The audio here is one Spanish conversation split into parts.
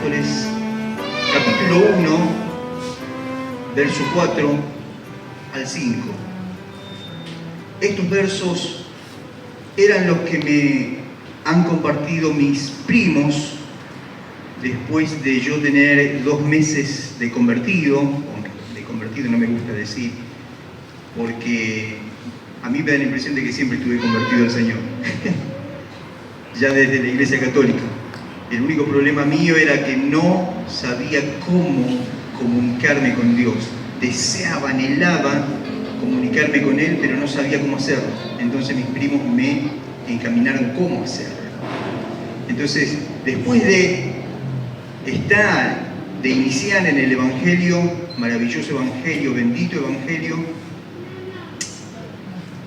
Apóstoles, capítulo 1, verso 4 al 5. Estos versos eran los que me han compartido mis primos después de yo tener 2 meses de convertido, o de convertido no me gusta decir, porque a mí me da la impresión de que siempre estuve convertido al Señor, ya desde la Iglesia Católica. El único problema mío era que no sabía cómo comunicarme con Dios. Deseaba, anhelaba comunicarme con Él, pero no sabía cómo hacerlo. Entonces mis primos me encaminaron cómo hacerlo. Entonces, después de iniciar en el Evangelio, maravilloso Evangelio, bendito Evangelio,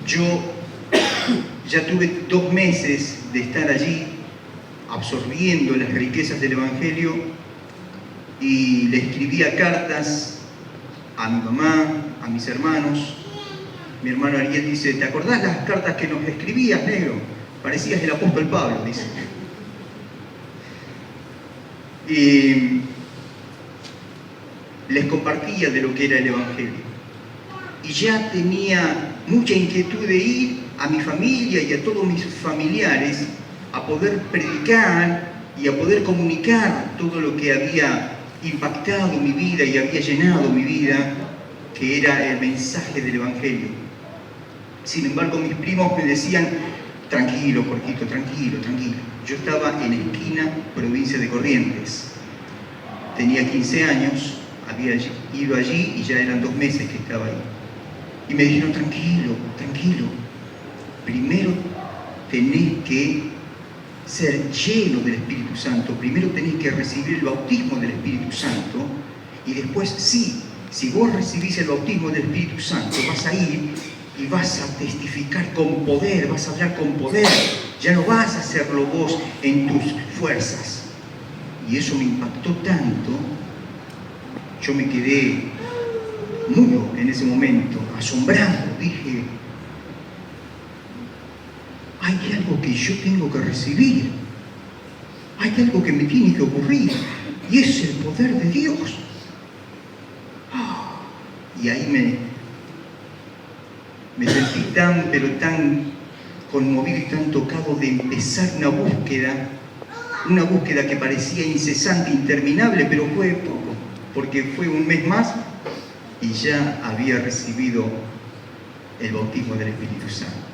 yo ya tuve 2 meses de estar allí absorbiendo las riquezas del Evangelio y le escribía cartas a mi mamá, a mis hermanos. Mi hermano Ariel dice: ¿te acordás las cartas que nos escribías, negro? Parecías el apóstol Pablo, dice. Y les compartía de lo que era el Evangelio. Y ya tenía mucha inquietud de ir a mi familia y a todos mis familiares a poder predicar y a poder comunicar todo lo que había impactado mi vida y había llenado mi vida, que era el mensaje del Evangelio. Sin embargo, mis primos me decían: tranquilo, Jorgito, tranquilo, tranquilo. Yo estaba en Esquina, provincia de Corrientes. Tenía 15 años, había ido allí y ya eran 2 meses que estaba ahí. Y me dijeron: tranquilo, tranquilo. Primero tenés que ser lleno del Espíritu Santo. Primero tenés que recibir el bautismo del Espíritu Santo. Y después, sí, si vos recibís el bautismo del Espíritu Santo, vas a ir y vas a testificar con poder, vas a hablar con poder. Ya no vas a hacerlo vos en tus fuerzas. Y eso me impactó tanto, yo me quedé mudo en ese momento, asombrado. Dije: hay algo que yo tengo que recibir, hay algo que me tiene que ocurrir, y es el poder de Dios. Y ahí me sentí tan, pero tan conmovido y tan tocado de empezar una búsqueda que parecía incesante, interminable, pero fue poco, porque fue 1 mes más y ya había recibido el bautismo del Espíritu Santo.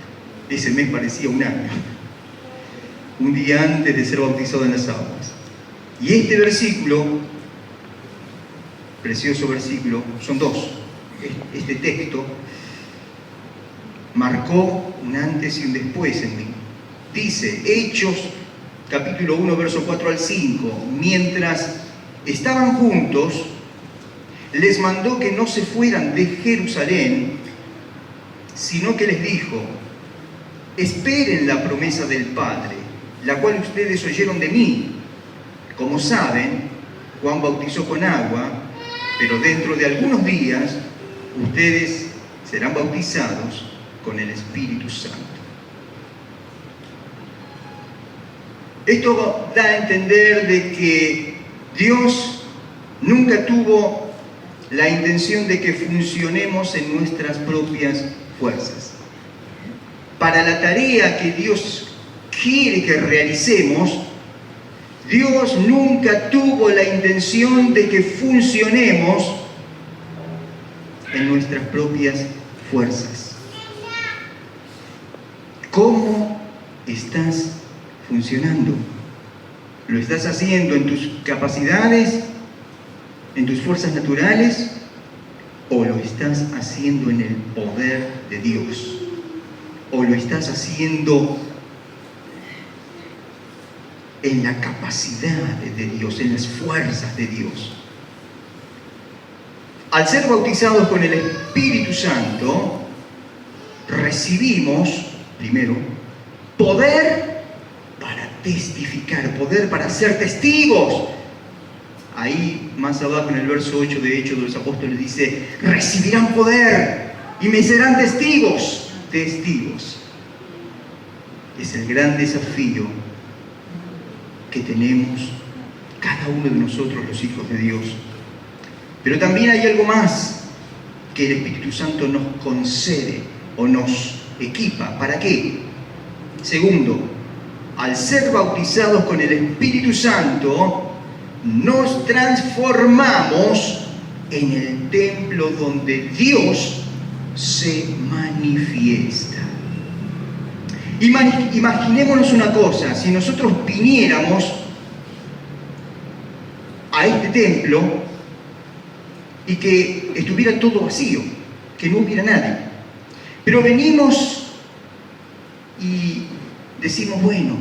Ese mes parecía 1 año, un día antes de ser bautizado en las aguas. Y este versículo, precioso versículo, son 2. Este texto marcó un antes y un después en mí. Dice, Hechos, capítulo 1, verso 4 al 5, mientras estaban juntos, les mandó que no se fueran de Jerusalén, sino que les dijo: esperen la promesa del Padre, la cual ustedes oyeron de mí. Como saben, Juan bautizó con agua, pero dentro de algunos días ustedes serán bautizados con el Espíritu Santo. Esto da a entender de que Dios nunca tuvo la intención de que funcionemos en nuestras propias fuerzas. Para la tarea que Dios quiere que realicemos, Dios nunca tuvo la intención de que funcionemos en nuestras propias fuerzas. ¿Cómo estás funcionando? ¿Lo estás haciendo en tus capacidades, en tus fuerzas naturales, o lo estás haciendo en el poder de Dios? ¿O lo estás haciendo en la capacidad de Dios, en las fuerzas de Dios? Al ser bautizados con el Espíritu Santo, recibimos, primero, poder para testificar, poder para ser testigos. Ahí, más abajo en el verso 8 de Hechos de los Apóstoles dice: recibirán poder y me serán testigos. Testigos. Es el gran desafío que tenemos cada uno de nosotros, los hijos de Dios. Pero también hay algo más que el Espíritu Santo nos concede o nos equipa. ¿Para qué? Segundo, al ser bautizados con el Espíritu Santo, nos transformamos en el templo donde Dios se manifiesta. Imaginémonos una cosa, si nosotros viniéramos a este templo y que estuviera todo vacío, que no hubiera nadie, pero venimos y decimos, bueno,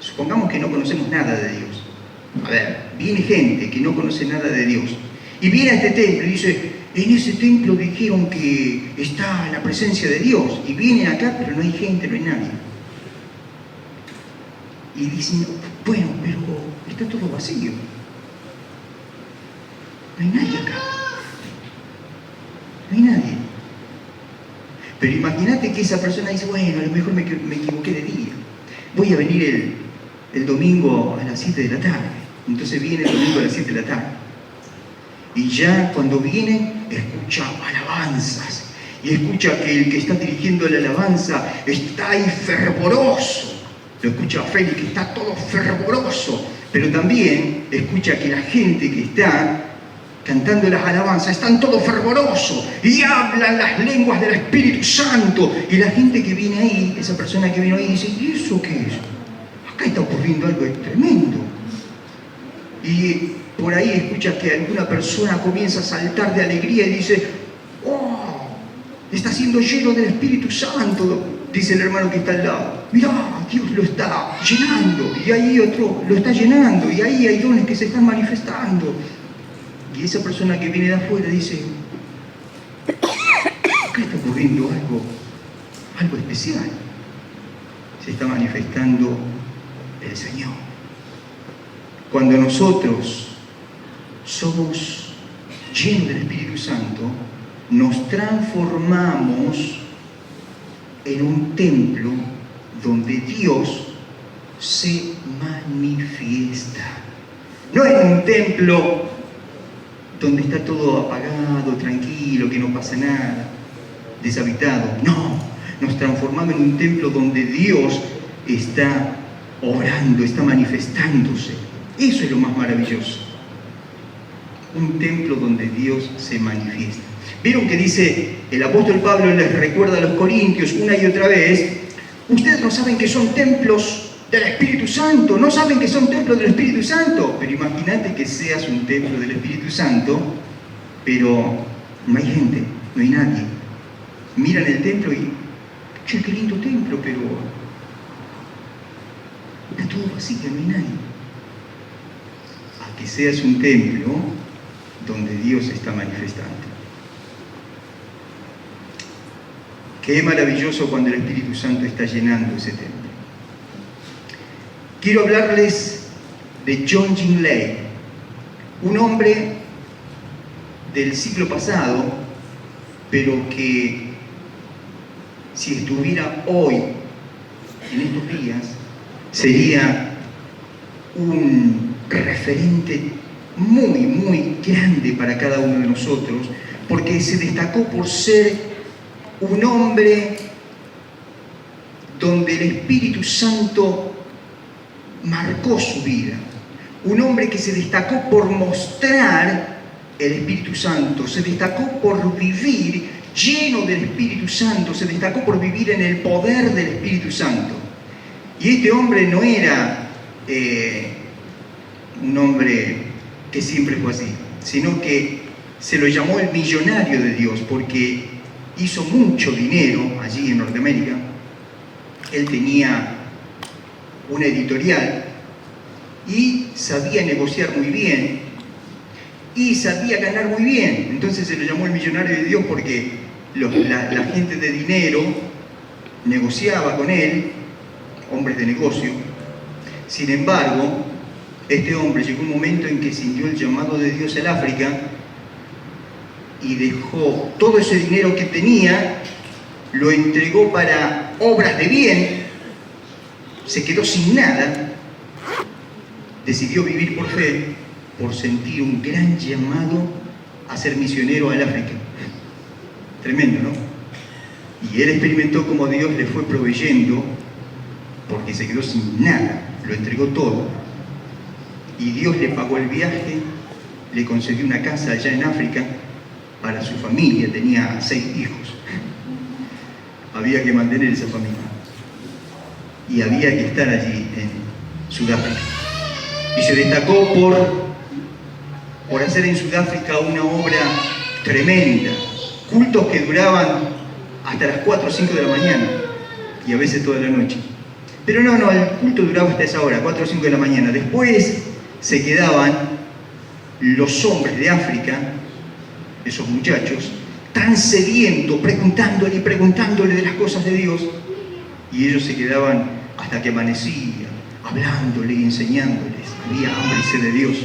supongamos que no conocemos nada de Dios. A ver, viene gente que no conoce nada de Dios y viene a este templo y dice, en ese templo dijeron que está la presencia de Dios, y vienen acá pero no hay gente, no hay nadie. Y dicen, bueno, pero está todo vacío, no hay nadie acá, no hay nadie. Pero imagínate que esa persona dice, bueno, a lo mejor me equivoqué de día, voy a venir el domingo a las 7 de la tarde. Entonces viene el domingo a las 7 de la tarde. Y ya cuando viene, escucha alabanzas. Y escucha que el que está dirigiendo la alabanza está ahí fervoroso. Lo escucha a Félix, que está todo fervoroso. Pero también escucha que la gente que está cantando las alabanzas están todos fervorosos. Y hablan las lenguas del Espíritu Santo. Y la gente que viene ahí, esa persona que vino ahí, dice, ¿y eso qué es? Acá está ocurriendo algo tremendo. Y por ahí escucha que alguna persona comienza a saltar de alegría y dice, ¡oh! Está siendo lleno del Espíritu Santo, dice el hermano que está al lado. Mirá, Dios lo está llenando, y ahí otro lo está llenando, y ahí hay dones que se están manifestando. Y esa persona que viene de afuera dice, acá está ocurriendo algo especial. Se está manifestando el Señor. Cuando nosotros somos llenos del Espíritu Santo, nos transformamos en un templo donde Dios se manifiesta. No es un templo donde está todo apagado, tranquilo, que no pasa nada, deshabitado. No, nos transformamos en un templo donde Dios está obrando, está manifestándose. Eso es lo más maravilloso. Un templo donde Dios se manifiesta. ¿Vieron que dice el apóstol Pablo, les recuerda a los corintios una y otra vez? Ustedes no saben que son templos del Espíritu Santo, no saben que son templos del Espíritu Santo. Pero imagínate que seas un templo del Espíritu Santo, pero no hay gente, no hay nadie. Miran el templo y, che, qué lindo templo, pero está todo vacío, no hay nadie. A que seas un templo donde Dios está manifestando. Qué maravilloso cuando el Espíritu Santo está llenando ese templo. Quiero hablarles de John Jinley, un hombre del siglo pasado, pero que si estuviera hoy, en estos días, sería un referente muy, muy grande para cada uno de nosotros, porque se destacó por ser un hombre donde el Espíritu Santo marcó su vida. Un hombre que se destacó por mostrar el Espíritu Santo, se destacó por vivir lleno del Espíritu Santo, se destacó por vivir en el poder del Espíritu Santo. Y este hombre no era un hombre que siempre fue así, sino que se lo llamó el millonario de Dios, porque hizo mucho dinero allí en Norteamérica. Él tenía una editorial y sabía negociar muy bien y sabía ganar muy bien. Entonces se lo llamó el millonario de Dios porque la gente de dinero negociaba con él, hombres de negocio. Sin embargo, este hombre llegó un momento en que sintió el llamado de Dios al África y dejó todo ese dinero que tenía, lo entregó para obras de bien, se quedó sin nada decidió vivir por fe, por sentir un gran llamado a ser misionero al África. Tremendo, ¿no? Y él experimentó cómo Dios le fue proveyendo, porque se quedó sin nada, lo entregó todo, y Dios le pagó el viaje, le concedió una casa allá en África para su familia, tenía 6 hijos. Había que mantener esa familia. Y había que estar allí en Sudáfrica. Y se destacó por hacer en Sudáfrica una obra tremenda. Cultos que duraban hasta las 4 o 5 de la mañana y a veces toda la noche. Pero no, el culto duraba hasta esa hora, 4 o 5 de la mañana. Después se quedaban los hombres de África, esos muchachos, tan sedientos, preguntándole de las cosas de Dios, y ellos se quedaban hasta que amanecía, hablándole y enseñándoles. Había hambre y sed de Dios.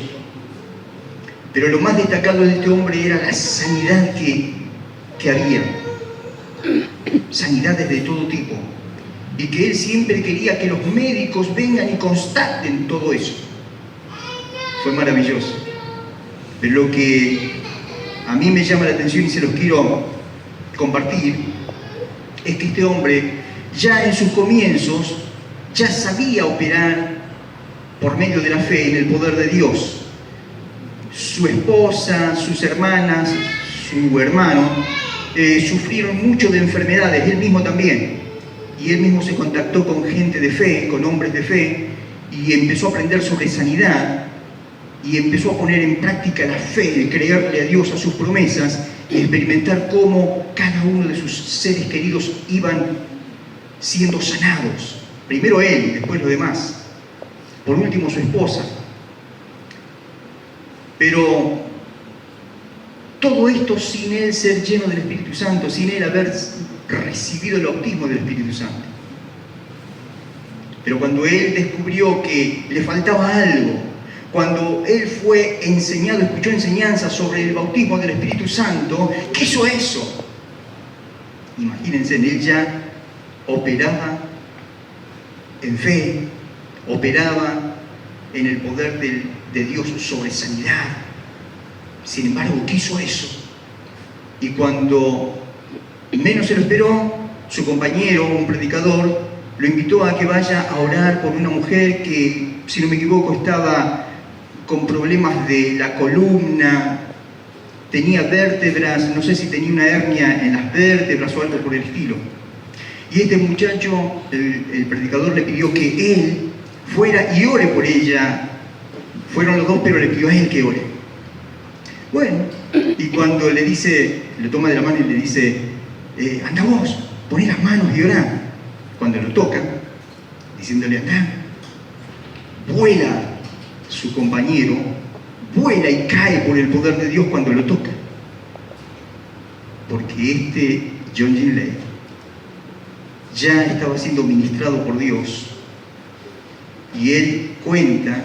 Pero lo más destacado de este hombre era la sanidad que había. Sanidades de todo tipo. Y que él siempre quería que los médicos vengan y constaten todo eso. Fue maravilloso. Pero lo que a mí me llama la atención y se los quiero compartir es que este hombre ya en sus comienzos ya sabía operar por medio de la fe en el poder de Dios. Su esposa, sus hermanas, su hermano sufrieron mucho de enfermedades, él mismo también. Y él mismo se contactó con gente de fe, con hombres de fe, y empezó a aprender sobre sanidad, y empezó a poner en práctica la fe, el creerle a Dios, a sus promesas, y experimentar cómo cada uno de sus seres queridos iban siendo sanados. Primero él, después los demás. Por último su esposa. Pero todo esto sin él ser lleno del Espíritu Santo, sin él haber recibido el bautismo del Espíritu Santo. Pero cuando él descubrió que le faltaba algo, cuando él fue enseñado, escuchó enseñanzas sobre el bautismo del Espíritu Santo, ¿qué hizo eso? Imagínense, él ya operaba en fe, operaba en el poder de Dios sobre sanidad. Sin embargo, ¿qué hizo eso? Y cuando menos se lo esperó, su compañero, un predicador, lo invitó a que vaya a orar por una mujer que, si no me equivoco, estaba con problemas de la columna, tenía vértebras, no sé si tenía una hernia en las vértebras o algo por el estilo. Y este muchacho, el predicador, le pidió que él fuera y ore por ella. Fueron los dos, pero le pidió a él que ore. Bueno, y cuando le dice, le toma de la mano y le dice, anda vos, poné las manos y orá. Cuando lo toca, diciéndole, anda, vuela su compañero, vuela y cae por el poder de Dios cuando lo toca. Porque este John Ginley ya estaba siendo ministrado por Dios, y él cuenta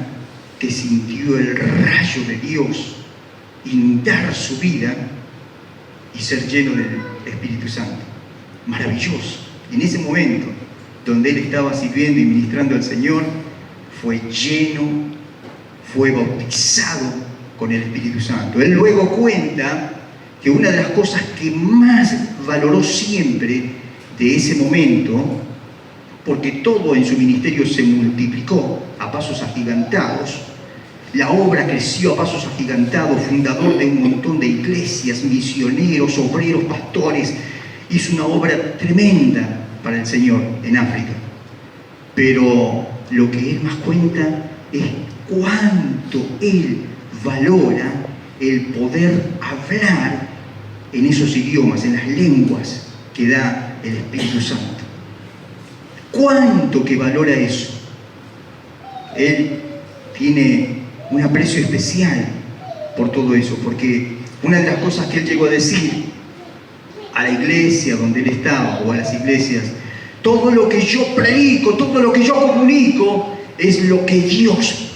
que sintió el rayo de Dios inundar su vida y ser lleno del Espíritu Santo. Maravilloso. En ese momento donde él estaba sirviendo y ministrando al Señor, fue lleno, fue bautizado con el Espíritu Santo. Él luego cuenta que una de las cosas que más valoró siempre de ese momento, porque todo en su ministerio se multiplicó a pasos agigantados, la obra creció a pasos agigantados, fundador de un montón de iglesias, misioneros, obreros, pastores, hizo una obra tremenda para el Señor en África. Pero lo que él más cuenta es cuánto él valora el poder hablar en esos idiomas, en las lenguas que da el Espíritu Santo. ¿Cuánto que valora eso? Él tiene un aprecio especial por todo eso, porque una de las cosas que él llegó a decir a la iglesia donde él estaba, o a las iglesias, todo lo que yo predico, todo lo que yo comunico, es lo que Dios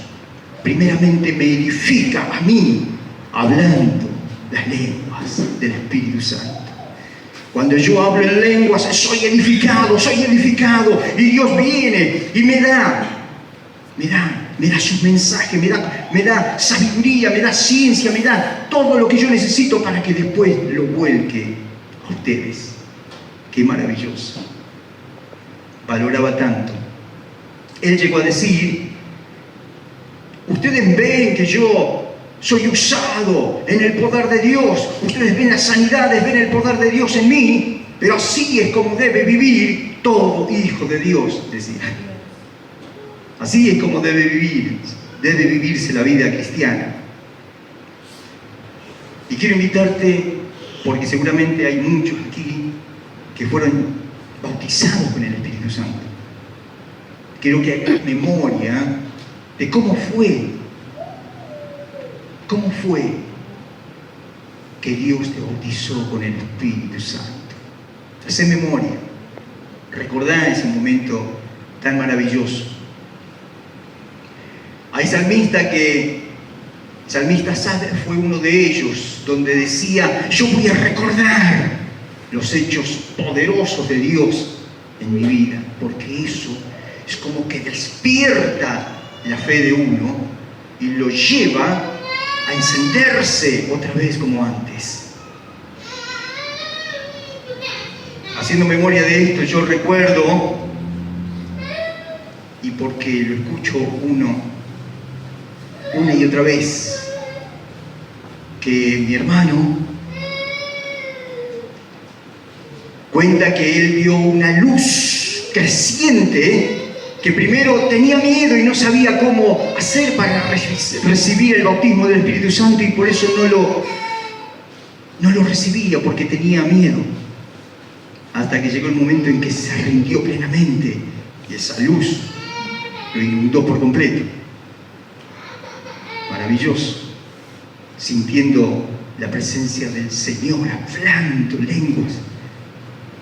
primeramente me edifica a mí, hablando las lenguas del Espíritu Santo. Cuando yo hablo en lenguas, soy edificado, y Dios viene y me da me da sus mensajes, me da sabiduría, me da ciencia, me da todo lo que yo necesito para que después lo vuelque a ustedes. Qué maravilloso. Valoraba tanto. Él llegó a decir: ustedes ven que yo soy usado en el poder de Dios, ustedes ven las sanidades, ven el poder de Dios en mí, pero así es como debe vivir todo hijo de Dios, decía. Así es como debe vivirse la vida cristiana. Y quiero invitarte, porque seguramente hay muchos aquí que fueron bautizados con el Espíritu Santo. Quiero que hagas memoria de cómo fue que Dios te bautizó con el Espíritu Santo. Hacé memoria, recordá ese momento tan maravilloso. Hay salmista Asaf fue uno de ellos, donde decía: yo voy a recordar los hechos poderosos de Dios en mi vida, porque eso es como que despierta la fe de uno y lo lleva a encenderse otra vez como antes. Haciendo memoria de esto, yo recuerdo, y porque lo escucho una y otra vez, que mi hermano cuenta que él vio una luz creciente, que primero tenía miedo y no sabía cómo hacer para recibir el bautismo del Espíritu Santo, y por eso no lo recibía, porque tenía miedo. Hasta que llegó el momento en que se rindió plenamente y esa luz lo inundó por completo. Maravilloso, sintiendo la presencia del Señor, hablando lenguas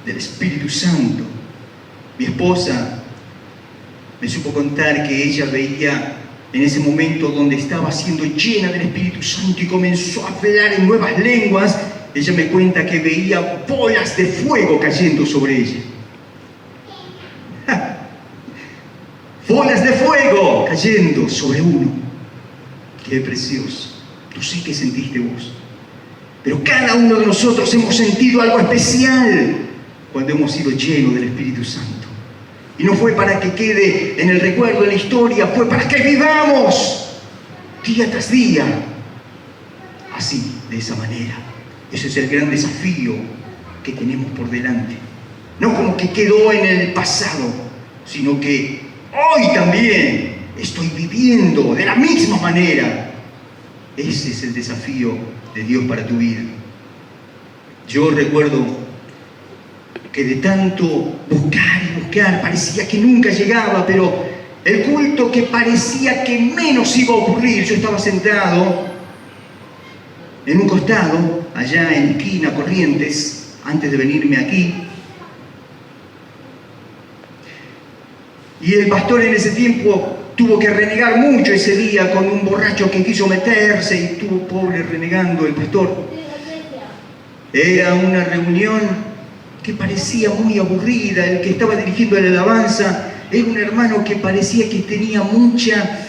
del Espíritu Santo. Mi esposa me supo contar que ella veía en ese momento donde estaba siendo llena del Espíritu Santo y comenzó a hablar en nuevas lenguas. Ella me cuenta que veía bolas de fuego cayendo sobre ella. Bolas de fuego cayendo sobre uno. Qué precioso. No sé qué sentiste vos, pero cada uno de nosotros hemos sentido algo especial cuando hemos sido llenos del Espíritu Santo. Y no fue para que quede en el recuerdo, en la historia, fue para que vivamos día tras día así, de esa manera. Ese es el gran desafío que tenemos por delante. No como que quedó en el pasado, sino que hoy también estoy viviendo de la misma manera. Ese es el desafío de Dios para tu vida. Yo recuerdo que de tanto buscar y buscar, parecía que nunca llegaba, pero el culto que parecía que menos iba a ocurrir, yo estaba sentado en un costado, allá en esquina Corrientes, antes de venirme aquí. Y el pastor en ese tiempo tuvo que renegar mucho ese día con un borracho que quiso meterse, y estuvo pobre renegando el pastor. Era una reunión que parecía muy aburrida. El que estaba dirigiendo la alabanza era un hermano que parecía que tenía mucha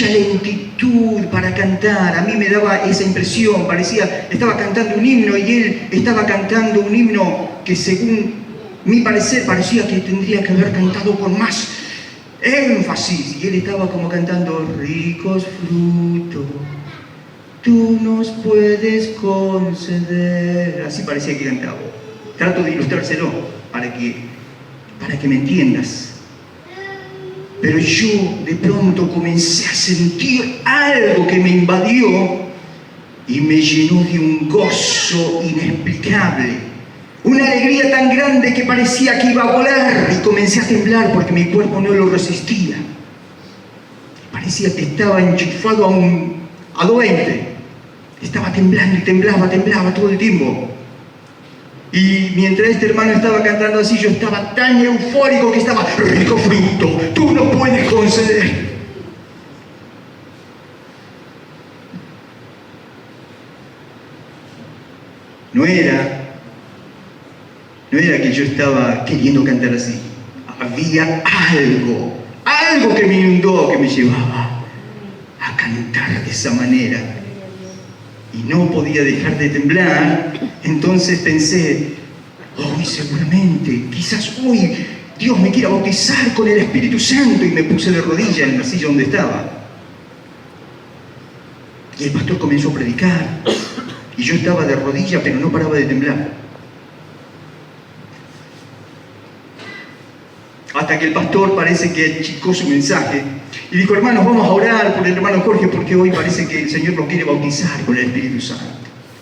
lentitud para cantar. A mí me daba esa impresión, parecía, estaba cantando un himno y él estaba cantando un himno que, según mi parecer, parecía que tendría que haber cantado con más énfasis, y él estaba como cantando: ricos frutos tú nos puedes conceder. Así parecía que cantaba. Trato de ilustrárselo para que me entiendas. Pero yo de pronto comencé a sentir algo que me invadió y me llenó de un gozo inexplicable. Una alegría tan grande que parecía que iba a volar, y comencé a temblar porque mi cuerpo no lo resistía. Parecía que estaba enchufado a 20. Estaba temblando y temblaba todo el tiempo. Y mientras este hermano estaba cantando así, yo estaba tan eufórico que estaba: rico fruto, tú no puedes conceder. No era que yo estaba queriendo cantar así. Había algo que me inundó, que me llevaba a cantar de esa manera. Y no podía dejar de temblar. Entonces pensé, hoy seguramente, quizás hoy, Dios me quiera bautizar con el Espíritu Santo. Y me puse de rodillas en la silla donde estaba. Y el pastor comenzó a predicar. Y yo estaba de rodillas, pero no paraba de temblar. Hasta que el pastor parece que achicó su mensaje y dijo, hermanos, vamos a orar por el hermano Jorge porque hoy parece que el Señor lo quiere bautizar con el Espíritu Santo.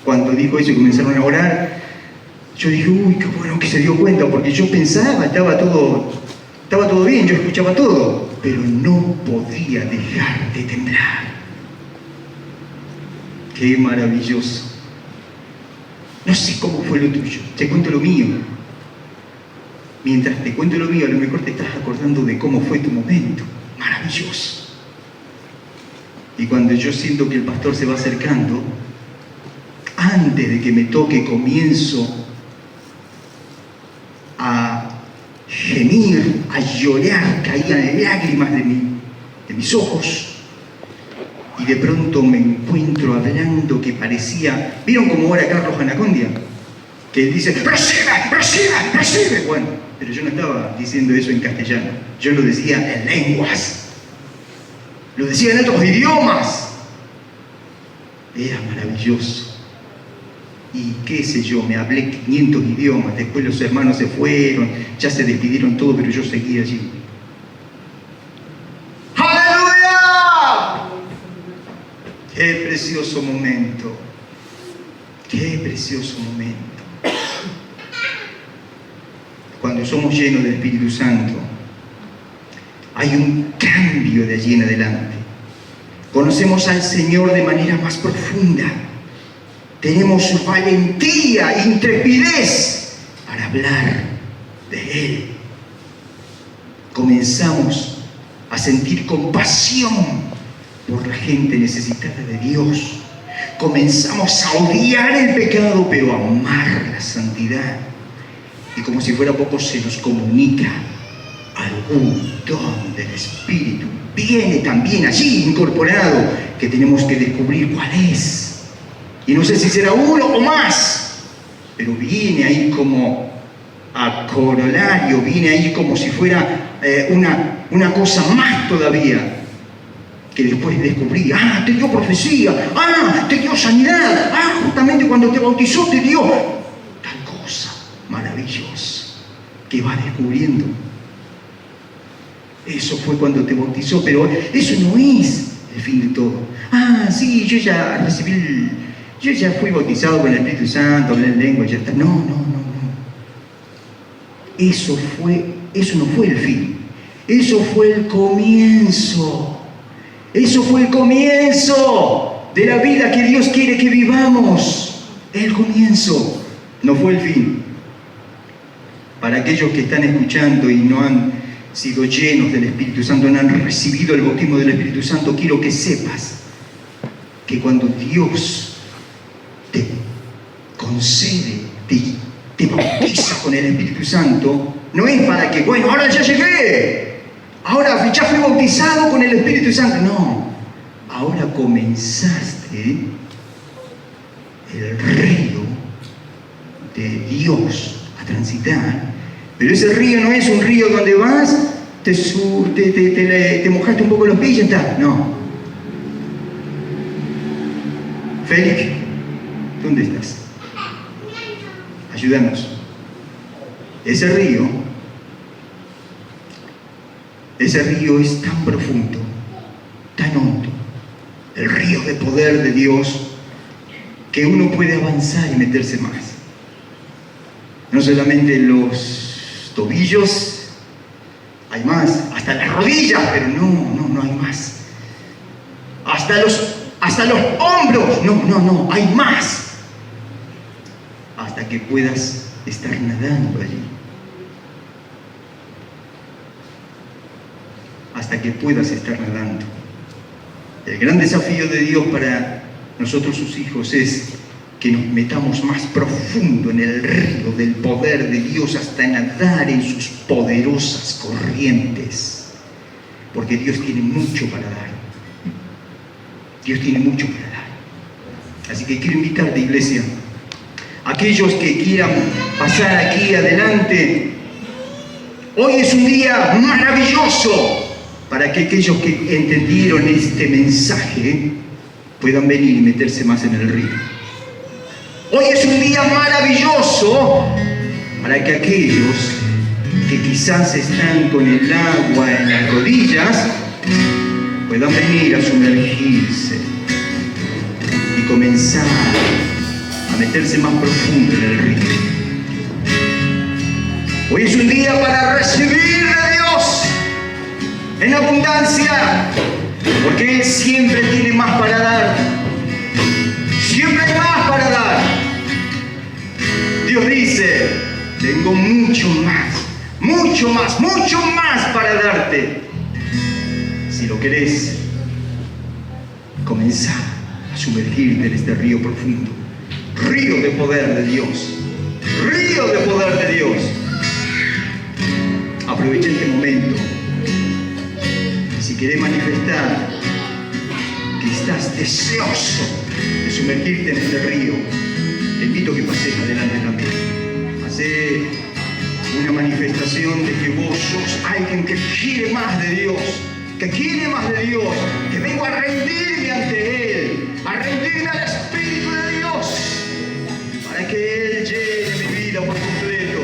Cuando dijo eso y comenzaron a orar, yo dije, uy, qué bueno que se dio cuenta, porque yo pensaba, estaba todo bien, yo escuchaba todo, pero no podía dejar de temblar. Qué maravilloso. No sé cómo fue lo tuyo, te cuento lo mío. Mientras te cuento lo mío, a lo mejor te estás acordando de cómo fue tu momento. Maravilloso. Y cuando yo siento que el pastor se va acercando, antes de que me toque, comienzo a gemir, a llorar, caían lágrimas de mis ojos. Y de pronto me encuentro hablando que parecía... ¿Vieron cómo ora Carlos Anacondia? Que él dice, ¡recibe, recibe, recibe! Bueno, pero yo no estaba diciendo eso en castellano. Yo lo decía en lenguas. Lo decía en otros idiomas. Era maravilloso. Y qué sé yo, me hablé 500 idiomas. Después los hermanos se fueron, ya se despidieron todo, pero yo seguí allí. ¡Aleluya! ¡Qué precioso momento! ¡Qué precioso momento! Cuando somos llenos del Espíritu Santo, hay un cambio de allí en adelante. Conocemos al Señor de manera más profunda. Tenemos valentía e intrepidez para hablar de Él. Comenzamos a sentir compasión por la gente necesitada de Dios. Comenzamos a odiar el pecado, pero a amar la santidad. Y como si fuera poco, se nos comunica algún don del Espíritu. Viene también allí incorporado, que tenemos que descubrir cuál es. Y no sé si será uno o más, pero viene ahí como a corolario, viene ahí como si fuera una cosa más todavía. Que después descubrí, te dio profecía, te dio sanidad, justamente cuando te bautizó te dio tal cosa maravillosa que vas descubriendo. Eso fue cuando te bautizó, pero eso no es el fin de todo. Sí, yo ya fui bautizado con el Espíritu Santo, hablé en lengua, ya está. No. Eso no fue el fin. Eso fue el comienzo. Eso fue el comienzo de la vida que Dios quiere que vivamos. El comienzo, no fue el fin. Para aquellos que están escuchando y no han sido llenos del Espíritu Santo, no han recibido el bautismo del Espíritu Santo, quiero que sepas que cuando Dios te concede, te bautiza con el Espíritu Santo, no es para que, bueno, ahora ya llegué. Ahora ya fui bautizado con el Espíritu Santo. No, ahora comenzaste el río de Dios a transitar. Pero ese río no es un río donde vas, te mojaste un poco los pies y ya está. No. Félix, ¿dónde estás? Ayúdanos. Ese río es tan profundo, tan hondo, el río de poder de Dios, que uno puede avanzar y meterse más. No solamente los tobillos, hay más, hasta las rodillas, pero no hay más. Hasta los hombros, no, hay más. Hasta que puedas estar nadando allí. Hasta que puedas estar nadando. El gran desafío de Dios para nosotros sus hijos es que nos metamos más profundo en el río del poder de Dios hasta nadar en sus poderosas corrientes. porque Dios tiene mucho para dar. Dios tiene mucho para dar. Así que quiero invitarte, iglesia, aquellos que quieran pasar aquí adelante. Hoy es un día maravilloso para que aquellos que entendieron este mensaje puedan venir y meterse más en el río. Hoy es un día maravilloso para que aquellos que quizás están con el agua en las rodillas puedan venir a sumergirse y comenzar a meterse más profundo en el río. Hoy es un día para recibir de Dios en abundancia, porque Él siempre tiene más para dar. Siempre hay más para dar. Dios dice, tengo mucho más para darte. Si lo querés, comenzá a sumergirte en este río profundo. Río de poder de Dios. Río de poder de Dios. Aprovecha este momento. Si querés manifestar que estás deseoso de sumergirte en este río, te invito a que pases adelante también. Hacé una manifestación de que vos sos alguien que quiere más de Dios, que vengo a rendirme ante Él, a rendirme al Espíritu de Dios, para que Él llene mi vida por completo.